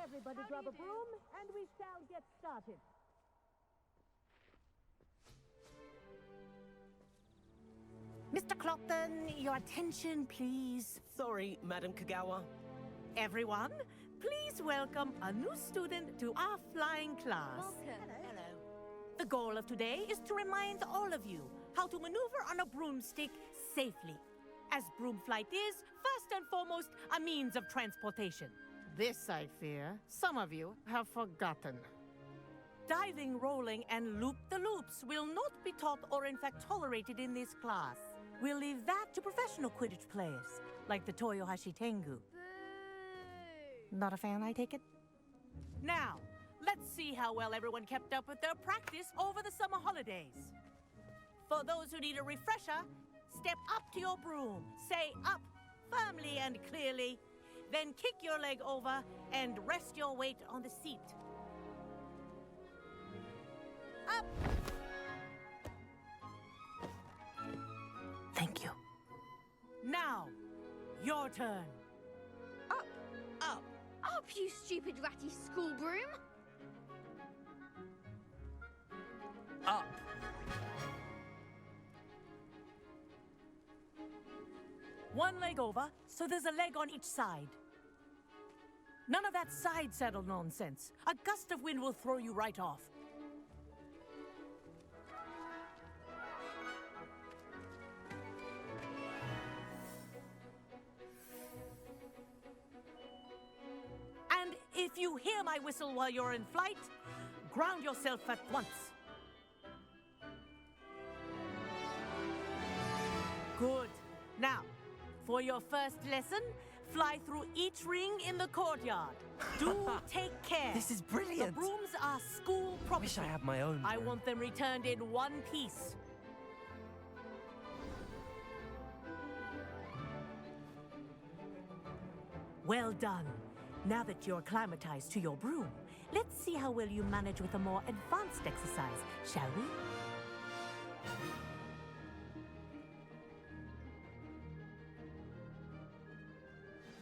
Everybody grab a broom, and we shall get started. Mr. Clopton, your attention, please. Sorry, Madam Kagawa. Everyone, please welcome a new student to our flying class. Welcome. Hello. The goal of today is to remind all of you how to maneuver on a broomstick safely, as broom flight is, first and foremost, a means of transportation. This, I fear, some of you have forgotten. Diving, rolling, and loop-the-loops will not be taught or in fact tolerated in this class. We'll leave that to professional Quidditch players, like the Toyohashi Tengu. Boo! Not a fan, I take it? Now, let's see how well everyone kept up with their practice over the summer holidays. For those who need a refresher, step up to your broom, say up, firmly and clearly, then kick your leg over and rest your weight on the seat. Up! Thank you. Now, your turn. Up! Up! Up, you stupid ratty school broom! Up! One leg over, so there's a leg on each side. None of that side saddle nonsense. A gust of wind will throw you right off. And if you hear my whistle while you're in flight, ground yourself at once. Good. Now, for your first lesson, fly through each ring in the courtyard. Do take care. This is brilliant. The brooms are school property. Wish I had my own I broom. want them returned in one piece. Well done. Now that you're acclimatized to your broom, let's see how well you manage with a more advanced exercise, shall we?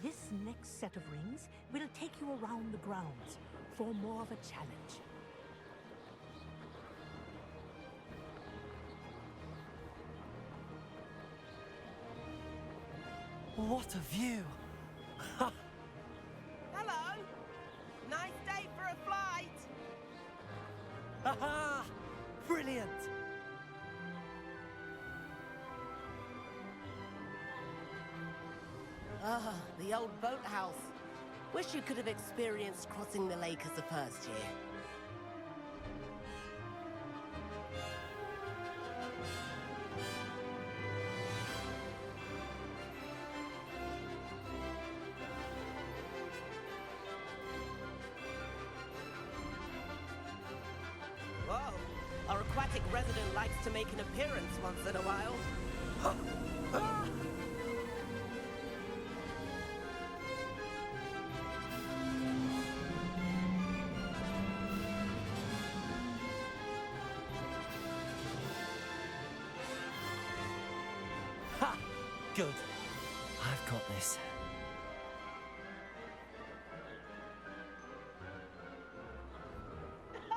This next set of rings will take you around the grounds for more of a challenge. What a view! Hello! Nice day for a flight! Haha! Brilliant! Ah, the old boathouse. Wish you could have experienced crossing the lake as a first year. Whoa! Our aquatic resident likes to make an appearance once in a while. Ha! Good. I've got this.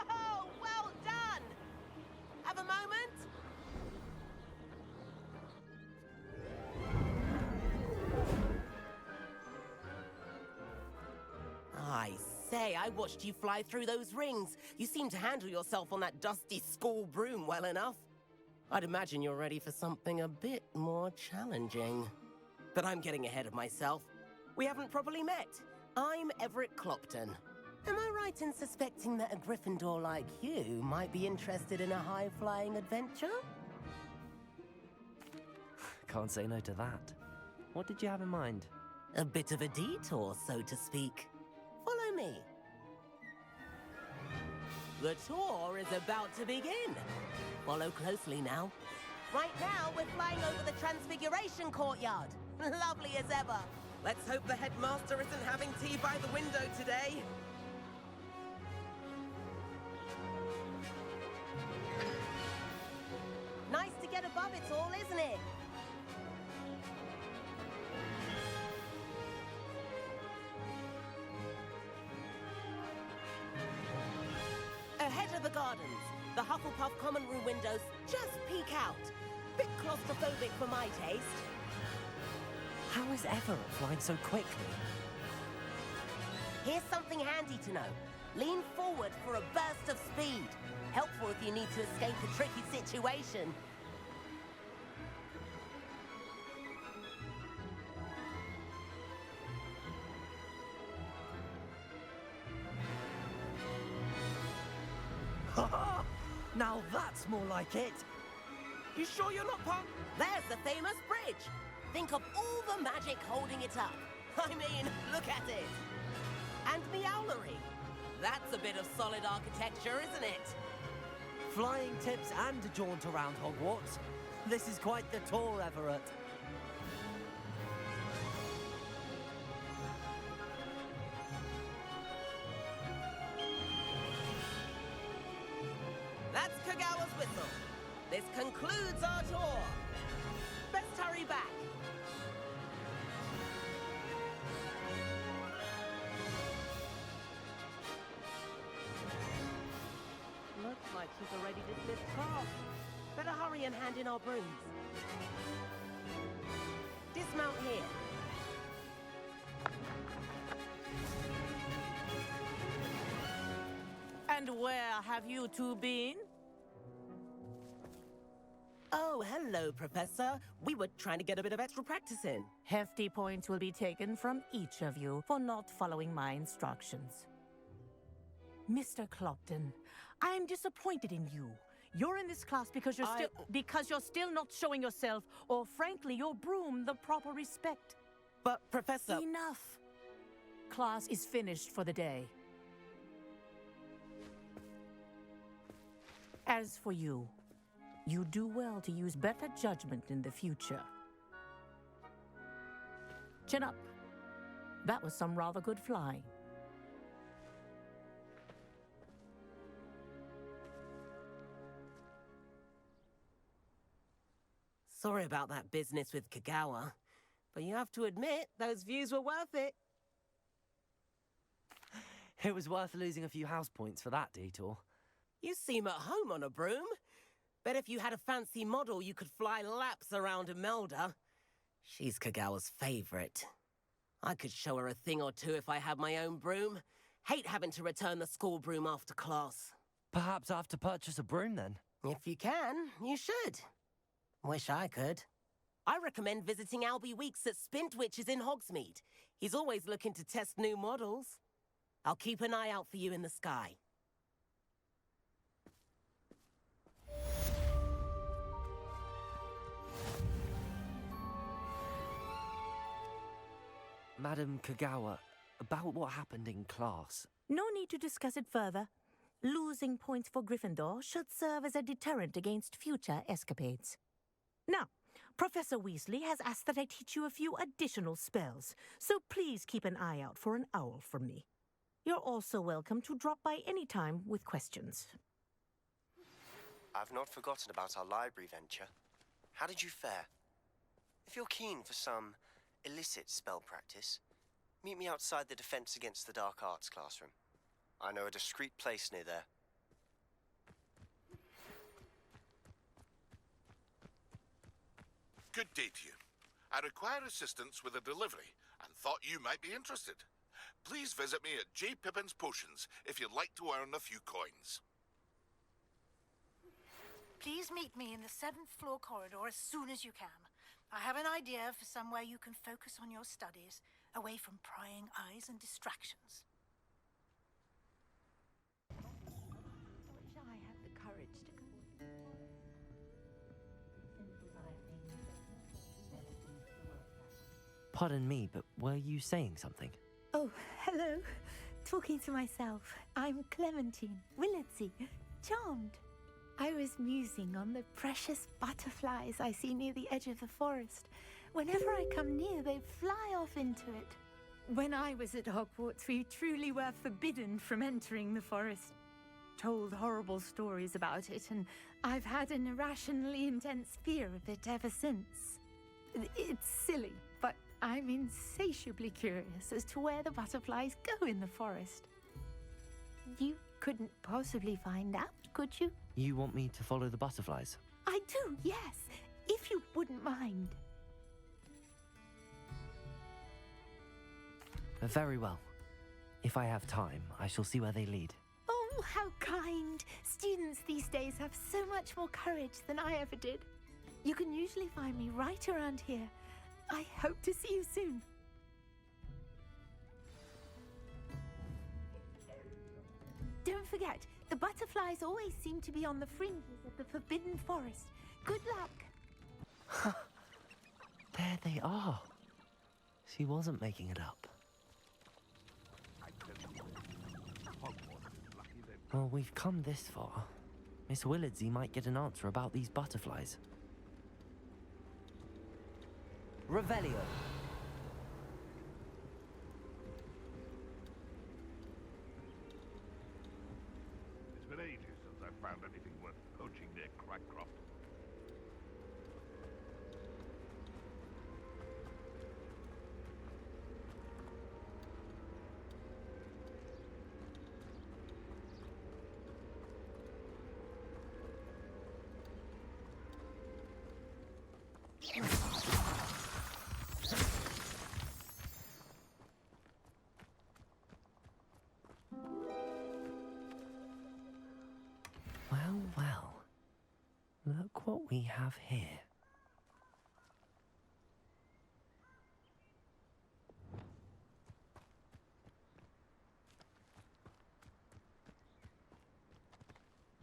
Oh, well done! Have a moment? I say, I watched you fly through those rings. You seem to handle yourself on that dusty school broom well enough. I'd imagine you're ready for something a bit more challenging. But I'm getting ahead of myself. We haven't properly met. I'm Everett Clopton. Am I right in suspecting that a Gryffindor like you might be interested in a high-flying adventure? Can't say no to that. What did you have in mind? A bit of a detour, so to speak. Follow me. The tour is about to begin. Follow closely now. Right now, we're flying over the Transfiguration Courtyard. Lovely as ever. Let's hope the headmaster isn't having tea by the window today. Nice to get above it all, isn't it? The Hufflepuff common room windows just peek out. Bit claustrophobic for my taste. How is Everett flying so quickly? Here's something handy to know. Lean forward for a burst of speed. Helpful if you need to escape a tricky situation. Now that's more like it. You sure you're not punk? There's the famous bridge. Think of all the magic holding it up. I mean, look at it. And Meowlery. That's a bit of solid architecture, isn't it? Flying tips and a jaunt around Hogwarts. This is quite the tour, Everett. That's Kagawa's whistle. This concludes our tour. Let's hurry back. Looks like she's already dismissed class. Better hurry and hand in our brooms. Dismount here. And where have you two been? Oh, hello, Professor. We were trying to get a bit of extra practice in. Hefty points will be taken from each of you for not following my instructions. Mr. Clopton, I am disappointed in you. You're in this class because you're still not showing yourself, or frankly, your broom, the proper respect. But, Professor... Enough. Class is finished for the day. As for you, you do well to use better judgment in the future. Chin up. That was some rather good flying. Sorry about that business with Kagawa, but you have to admit, those views were worth it. It was worth losing a few house points for that detour. You seem at home on a broom. Bet if you had a fancy model, you could fly laps around Imelda. She's Kagawa's favorite. I could show her a thing or two if I had my own broom. Hate having to return the school broom after class. Perhaps I have to purchase a broom then? If you can, you should. Wish I could. I recommend visiting Albie Weeks at Spintwitches in Hogsmeade. He's always looking to test new models. I'll keep an eye out for you in the sky. Madam Kagawa, about what happened in class. No need to discuss it further. Losing points for Gryffindor should serve as a deterrent against future escapades. Now, Professor Weasley has asked that I teach you a few additional spells, so please keep an eye out for an owl from me. You're also welcome to drop by any time with questions. I've not forgotten about our library venture. How did you fare? If you're keen for some illicit spell practice, meet me outside the Defense Against the Dark Arts classroom. I know a discreet place near there. Good day to you. I require assistance with a delivery and thought you might be interested. Please visit me at J. Pippin's Potions if you'd like to earn a few coins. Please meet me in the 7th floor corridor as soon as you can. I have an idea for somewhere you can focus on your studies, away from prying eyes and distractions. Wish I had the courage to go. Pardon me, but were you saying something? Oh, hello. Talking to myself. I'm Clementine Willardsey. Charmed. I was musing on the precious butterflies I see near the edge of the forest. Whenever I come near, they fly off into it. When I was at Hogwarts, we truly were forbidden from entering the forest. Told horrible stories about it, and I've had an irrationally intense fear of it ever since. It's silly, but I'm insatiably curious as to where the butterflies go in the forest. You couldn't possibly find out, could you? You want me to follow the butterflies? I do, yes, if you wouldn't mind. Very well. If I have time, I shall see where they lead. Oh, how kind. Students these days have so much more courage than I ever did. You can usually find me right around here. I hope to see you soon. Don't forget, the butterflies always seem to be on the fringes of the Forbidden Forest. Good luck. There they are. She wasn't making it up. Well, we've come this far. Miss Willardsy might get an answer about these butterflies. Revelio. It's been ages since I've found anything worth poaching near Cragcroft. Well, well. Look what we have here.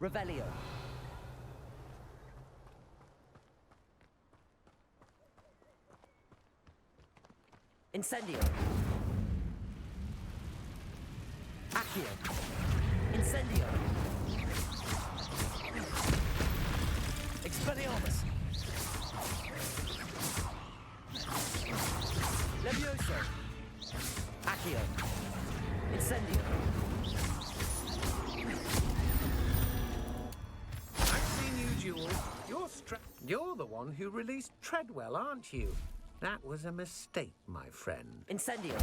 Revelio. Incendio. Accio. Incendio. Expelliarmus. Levioso. Accio. Incendio. I've seen you, Jewel. You're the one who released Treadwell, aren't you? That was a mistake, my friend. Incendio.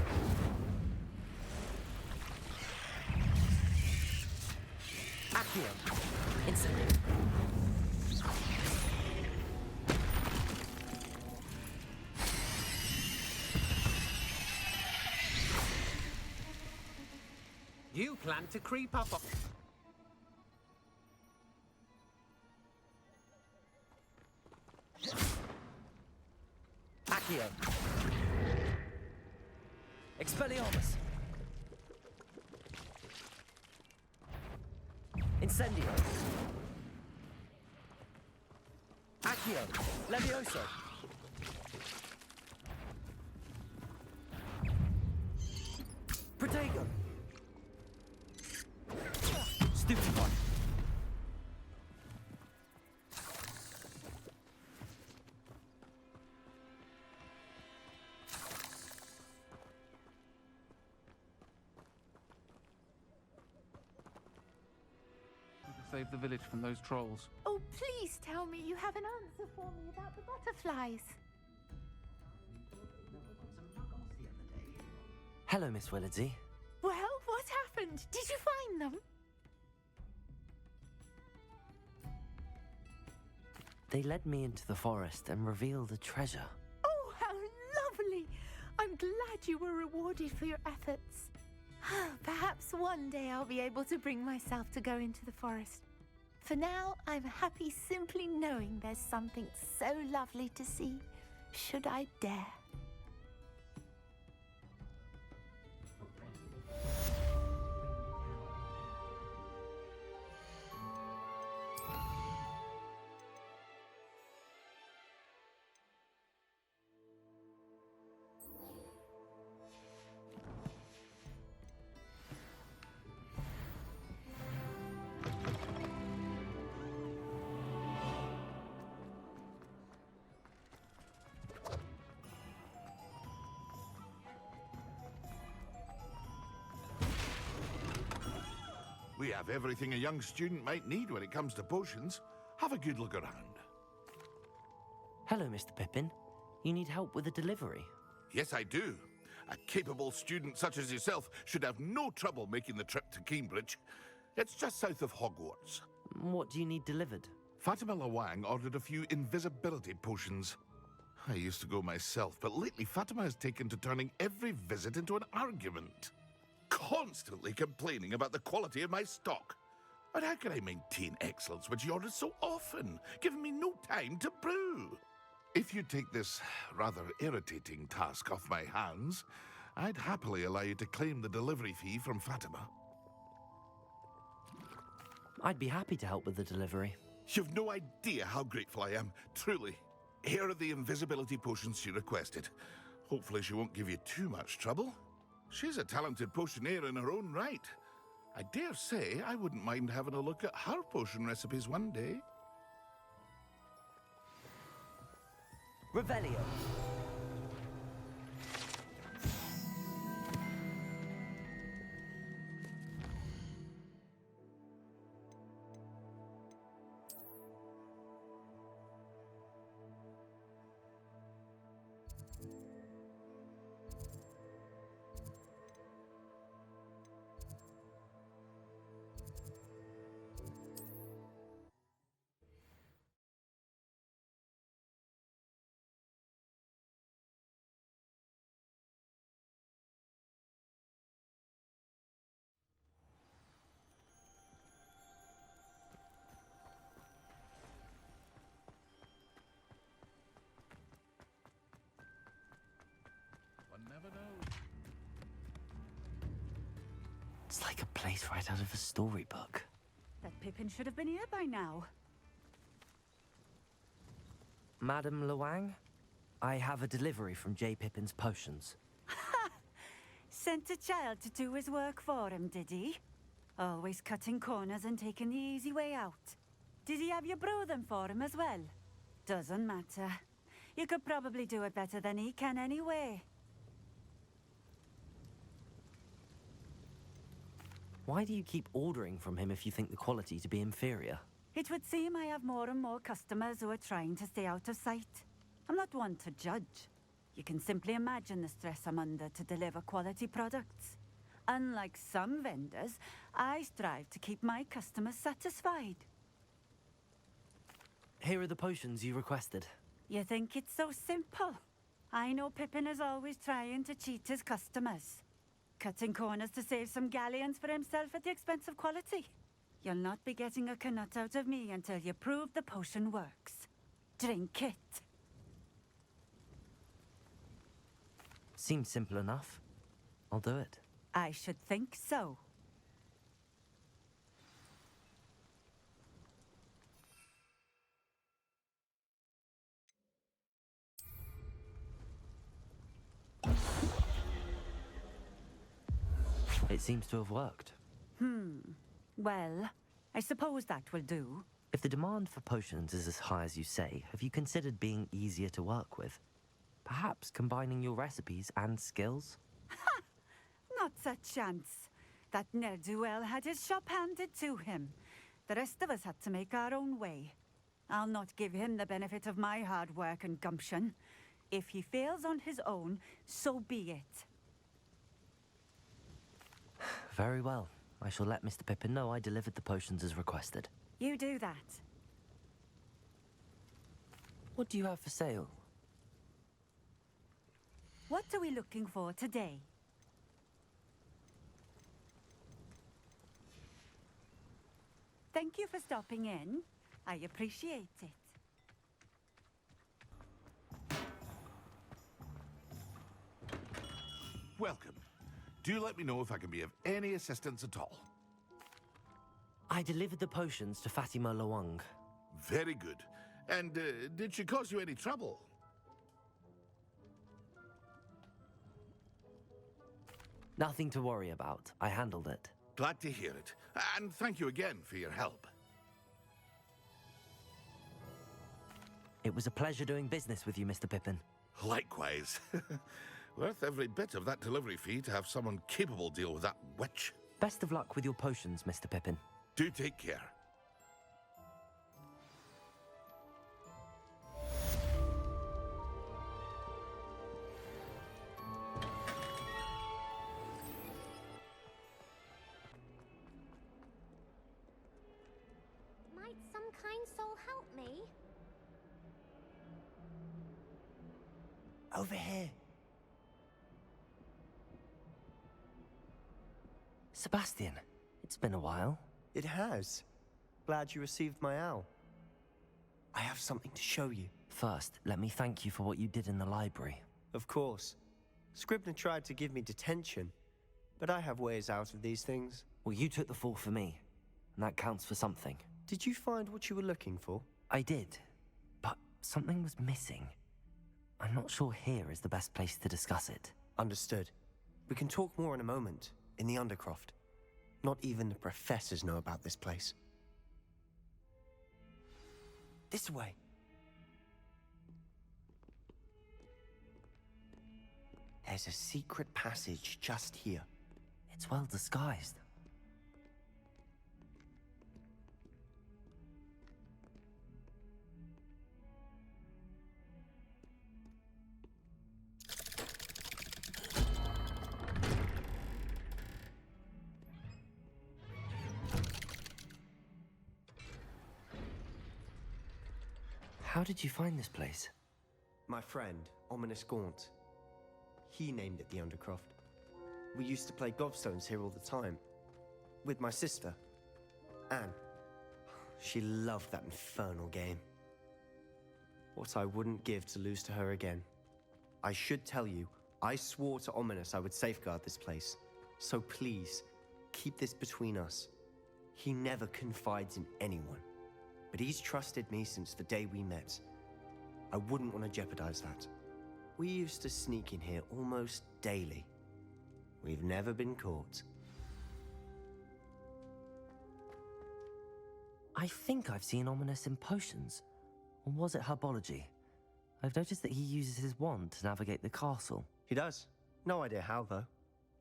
Accio. Incendio. You plan to creep up on... Accio. Expelliarmus. Incendio. Accio. Levioso. Protego. Stupid one. Save the village from those trolls. Oh, please tell me you have an answer for me about the butterflies. Hello, Miss Willardsy. Well, what happened? Did you find them? They led me into the forest and revealed a treasure. Oh, how lovely! I'm glad you were rewarded for your efforts. Perhaps one day I'll be able to bring myself to go into the forest. For now, I'm happy simply knowing there's something so lovely to see, should I dare. We have everything a young student might need when it comes to potions. Have a good look around. Hello, Mr. Pippin. You need help with a delivery? Yes, I do. A capable student such as yourself should have no trouble making the trip to Cambridge. It's just south of Hogwarts. What do you need delivered? Fatima Lawang ordered a few invisibility potions. I used to go myself, but lately Fatima has taken to turning every visit into an argument. Constantly complaining about the quality of my stock. But how can I maintain excellence when she orders so often, giving me no time to brew? If you take this rather irritating task off my hands, I'd happily allow you to claim the delivery fee from Fatima. I'd be happy to help with the delivery. You've no idea how grateful I am, truly. Here are the invisibility potions she requested. Hopefully she won't give you too much trouble. She's a talented potioneer in her own right. I dare say I wouldn't mind having a look at her potion recipes one day. Revelio. One never knows. It's like a place right out of a storybook. That Pippin should have been here by now. Madam Lawang, I have a delivery from J. Pippin's Potions. Sent a child to do his work for him, did he? Always cutting corners and taking the easy way out. Did he have you brew them for him as well? Doesn't matter. You could probably do it better than he can anyway. Why do you keep ordering from him if you think the quality to be inferior? It would seem I have more and more customers who are trying to stay out of sight. I'm not one to judge. You can simply imagine the stress I'm under to deliver quality products. Unlike some vendors, I strive to keep my customers satisfied. Here are the potions you requested. You think it's so simple? I know Pippin is always trying to cheat his customers. Cutting corners to save some galleons for himself at the expense of quality. You'll not be getting a knut out of me until you prove the potion works. Drink it. Seems simple enough. I'll do it. I should think so. It seems to have worked. Well, I suppose that will do. If the demand for potions is as high as you say, have you considered being easier to work with? Perhaps combining your recipes and skills? Not a chance. That ne'er-do-well had his shop handed to him. The rest of us had to make our own way. I'll not give him the benefit of my hard work and gumption. If he fails on his own, so be it. Very well. I shall let Mr. Pippin know I delivered the potions as requested. You do that. What do you have for sale? What are we looking for today? Thank you for stopping in. I appreciate it. Welcome. Do let me know if I can be of any assistance at all. I delivered the potions to Fatima Lawang. Very good. And did she cause you any trouble? Nothing to worry about. I handled it. Glad to hear it. And thank you again for your help. It was a pleasure doing business with you, Mr. Pippin. Likewise. Worth every bit of that delivery fee to have someone capable deal with that witch. Best of luck with your potions, Mr. Pippin. Do take care. Over here. Sebastian, it's been a while. It has. Glad you received my owl. I have something to show you. First, let me thank you for what you did in the library. Of course. Scribner tried to give me detention, but I have ways out of these things. Well, you took the fall for me, and that counts for something. Did you find what you were looking for? I did, but something was missing. I'm not sure here is the best place to discuss it. Understood. We can talk more in a moment, in the Undercroft. Not even the professors know about this place. This way. There's a secret passage just here. It's well disguised. How did you find this place? My friend, Ominous Gaunt. He named it the Undercroft. We used to play gobstones here all the time. With my sister, Anne. She loved that infernal game. What I wouldn't give to lose to her again. I should tell you, I swore to Ominous I would safeguard this place. So please, keep this between us. He never confides in anyone. But he's trusted me since the day we met. I wouldn't want to jeopardize that. We used to sneak in here almost daily. We've never been caught. I think I've seen Ominous in potions. Or was it herbology? I've noticed that he uses his wand to navigate the castle. He does. No idea how, though.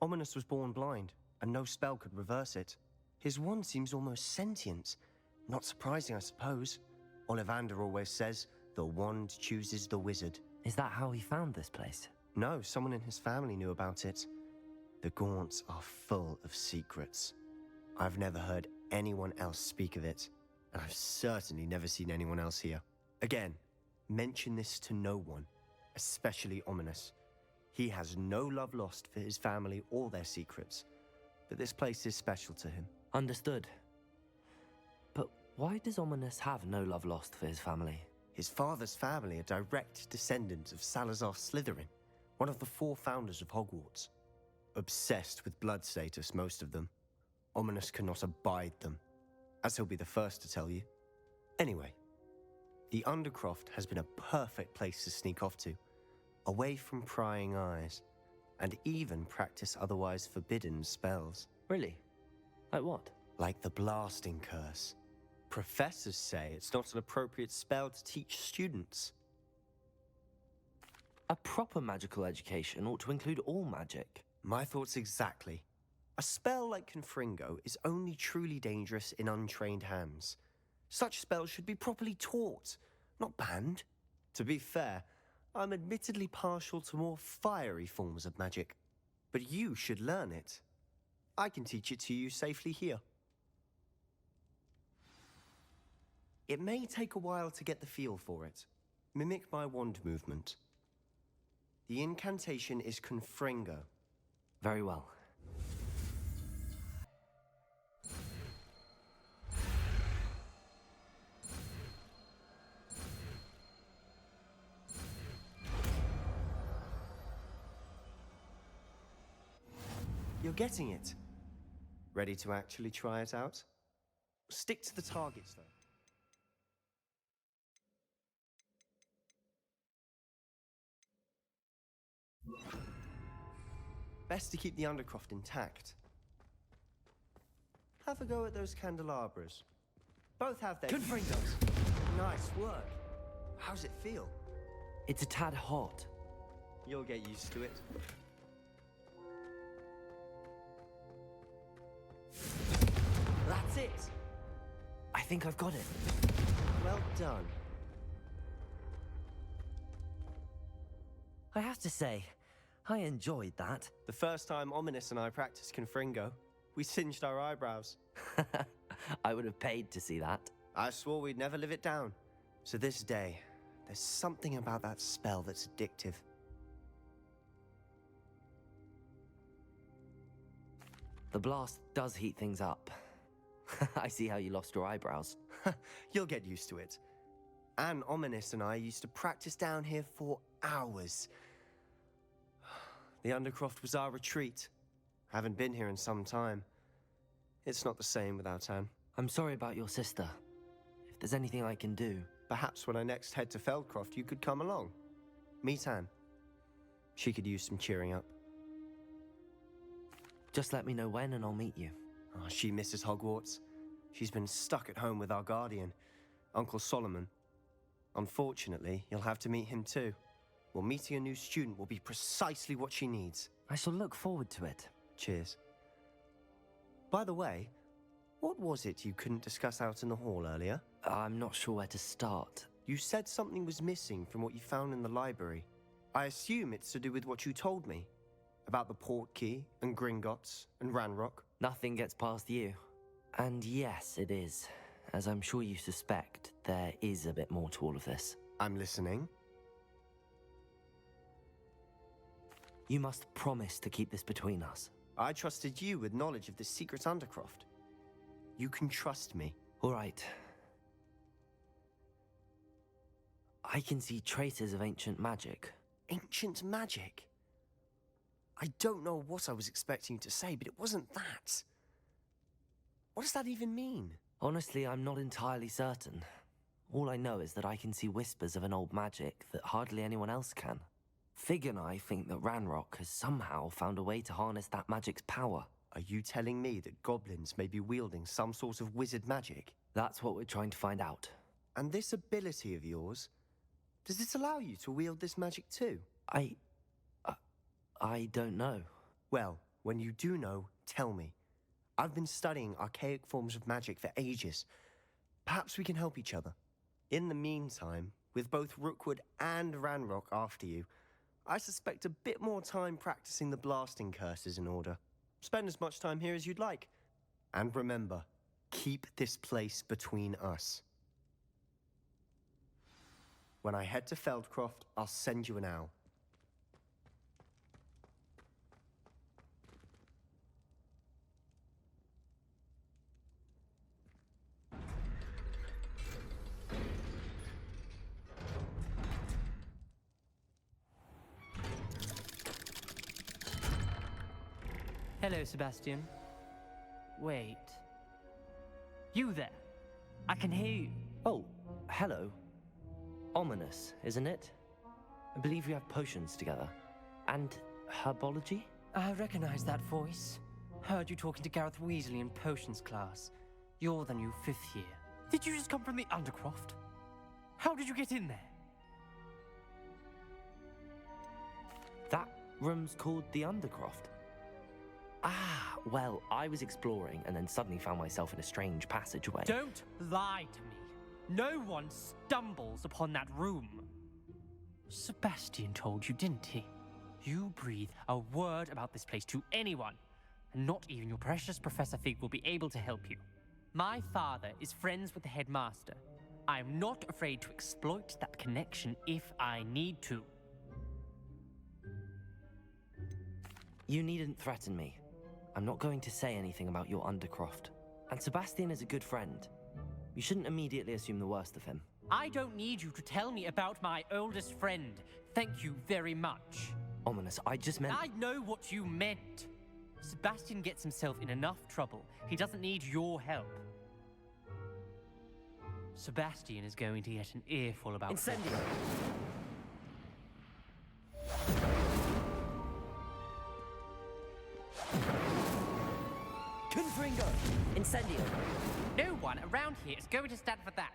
Ominous was born blind, and no spell could reverse it. His wand seems almost sentient. Not surprising, I suppose. Ollivander always says, the wand chooses the wizard. Is that how he found this place? No, someone in his family knew about it. The Gaunts are full of secrets. I've never heard anyone else speak of it, and I've certainly never seen anyone else here. Again, mention this to no one, especially Ominous. He has no love lost for his family or their secrets, but this place is special to him. Understood. But why does Ominous have no love lost for his family? His father's family are direct descendants of Salazar Slytherin, one of the 4 founders of Hogwarts. Obsessed with blood status, most of them. Ominous cannot abide them, as he'll be the first to tell you. Anyway, the Undercroft has been a perfect place to sneak off to, away from prying eyes, and even practice otherwise forbidden spells. Really? Like what? Like the blasting curse. Professors say it's not an appropriate spell to teach students. A proper magical education ought to include all magic. My thoughts exactly. A spell like Confringo is only truly dangerous in untrained hands. Such spells should be properly taught, not banned. To be fair, I'm admittedly partial to more fiery forms of magic. But you should learn it. I can teach it to you safely here. It may take a while to get the feel for it. Mimic my wand movement. The incantation is Confringo. Very well. You're getting it. Ready to actually try it out? Stick to the targets, though. Best to keep the Undercroft intact. Have a go at those candelabras. Both have their... Confringos! Nice work. How's it feel? It's a tad hot. You'll get used to it. That's it! I think I've got it. Well done. I have to say, I enjoyed that. The first time Ominous and I practiced Confringo, we singed our eyebrows. I would have paid to see that. I swore we'd never live it down. So this day, there's something about that spell that's addictive. The blast does heat things up. I see how you lost your eyebrows. You'll get used to it. Anne, Ominous, and I used to practice down here for hours. The Undercroft was our retreat. Haven't been here in some time. It's not the same without Anne. I'm sorry about your sister. If there's anything I can do... Perhaps when I next head to Feldcroft, you could come along. Meet Anne. She could use some cheering up. Just let me know when and I'll meet you. Oh, she misses Hogwarts. She's been stuck at home with our guardian, Uncle Solomon. Unfortunately, you'll have to meet him too. Well, meeting a new student will be precisely what she needs. I shall look forward to it. Cheers. By the way, what was it you couldn't discuss out in the hall earlier? I'm not sure where to start. You said something was missing from what you found in the library. I assume it's to do with what you told me. About the Portkey, and Gringotts, and Ranrock. Nothing gets past you. And yes, it is. As I'm sure you suspect, there is a bit more to all of this. I'm listening. You must promise to keep this between us. I trusted you with knowledge of the secret Undercroft. You can trust me. All right. I can see traces of ancient magic. Ancient magic? I don't know what I was expecting you to say, but it wasn't that. What does that even mean? Honestly, I'm not entirely certain. All I know is that I can see whispers of an old magic that hardly anyone else can. Fig and I think that Ranrock has somehow found a way to harness that magic's power. Are you telling me that goblins may be wielding some sort of wizard magic? That's what we're trying to find out. And this ability of yours, does it allow you to wield this magic too? I don't know. Well, when you do know, tell me. I've been studying archaic forms of magic for ages. Perhaps we can help each other. In the meantime, with both Rookwood and Ranrock after you, I suspect a bit more time practicing the blasting curse is in order. Spend as much time here as you'd like. And remember, keep this place between us. When I head to Feldcroft, I'll send you an owl. Hello, Sebastian. Wait. You there? I can hear you. Oh, hello. Ominous, isn't it? I believe we have potions together. And herbology? I recognize that voice. Heard you talking to Gareth Weasley in potions class. You're the new 5th year. Did you just come from the Undercroft? How did you get in there? That room's called the Undercroft. Ah, well, I was exploring and then suddenly found myself in a strange passageway. Don't lie to me. No one stumbles upon that room. Sebastian told you, didn't he? You breathe a word about this place to anyone, and not even your precious Professor Fig will be able to help you. My father is friends with the headmaster. I am not afraid to exploit that connection if I need to. You needn't threaten me. I'm not going to say anything about your Undercroft. And Sebastian is a good friend. You shouldn't immediately assume the worst of him. I don't need you to tell me about my oldest friend. Thank you very much. Ominous, I just meant... I know what you meant. Sebastian gets himself in enough trouble. He doesn't need your help. Sebastian is going to get an earful about... Incendio! Confringo! Incendio! No one around here is going to stand for that.